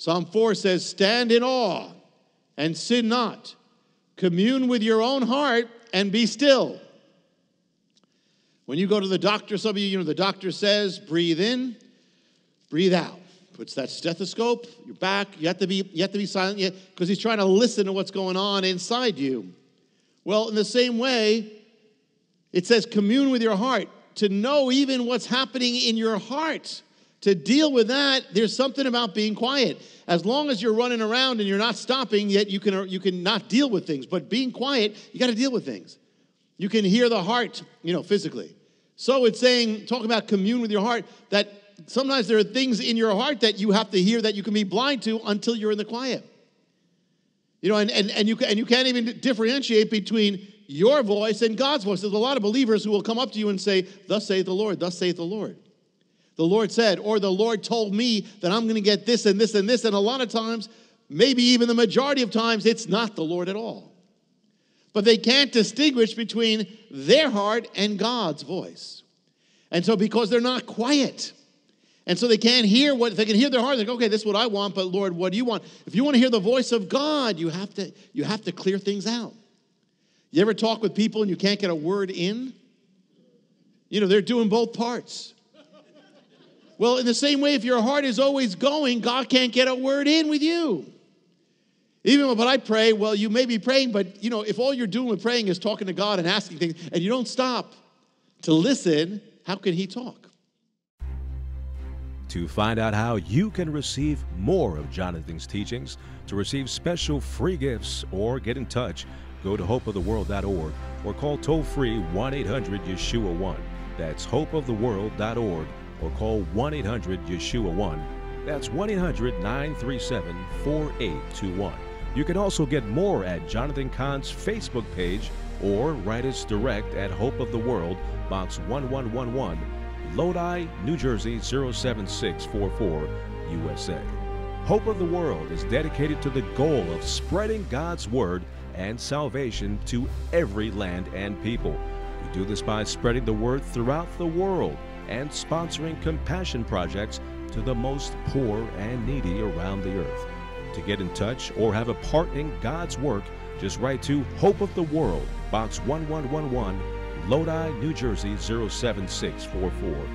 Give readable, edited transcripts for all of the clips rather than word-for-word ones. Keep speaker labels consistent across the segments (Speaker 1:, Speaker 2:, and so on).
Speaker 1: Psalm 4 says, stand in awe and sin not. Commune with your own heart and be still. When you go to the doctor, some of you, the doctor says, breathe in, breathe out. Puts that stethoscope, your back, you have to be silent because he's trying to listen to what's going on inside you. Well, in the same way, it says commune with your heart, to know even what's happening in your heart. To deal with that, there's something about being quiet. As long as you're running around and you're not stopping, yet you can not deal with things. But being quiet, you got to deal with things. You can hear the heart, physically. So it's saying, talking about commune with your heart, that sometimes there are things in your heart that you have to hear that you can be blind to until you're in the quiet. And you can't even differentiate between your voice and God's voice. There's a lot of believers who will come up to you and say, thus saith the Lord, thus saith the Lord. The Lord said, or the Lord told me that I'm going to get this and this and this. And a lot of times, maybe even the majority of times, it's not the Lord at all. But they can't distinguish between their heart and God's voice. And so because they're not quiet, and so they can't hear they can hear their heart. They're like, okay, this is what I want, but Lord, what do you want? If you want to hear the voice of God, you have to clear things out. You ever talk with people and you can't get a word in? They're doing both parts. Well, in the same way, if your heart is always going, God can't get a word in with you. Even when I pray, well, you may be praying, but, if all you're doing with praying is talking to God and asking things, and you don't stop to listen, how can he talk?
Speaker 2: To find out how you can receive more of Jonathan's teachings, to receive special free gifts, or get in touch, go to hopeoftheworld.org or call toll-free 1-800-YESHUA-1. That's hopeoftheworld.org. or call 1-800-YESHUA-1. That's 1-800-937-4821. You can also get more at Jonathan Cahn's Facebook page or write us direct at Hope of the World, Box 1111, Lodi, New Jersey 07644, USA. Hope of the World is dedicated to the goal of spreading God's Word and salvation to every land and people. We do this by spreading the Word throughout the world and sponsoring compassion projects to the most poor and needy around the earth. To get in touch or have a part in God's work, just write to Hope of the World, Box 1111, Lodi, New Jersey 07644,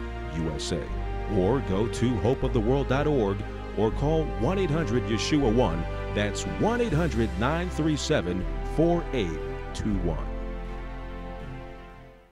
Speaker 2: USA. Or go to hopeoftheworld.org or call 1-800-YESHUA-1. That's 1-800-937-4821.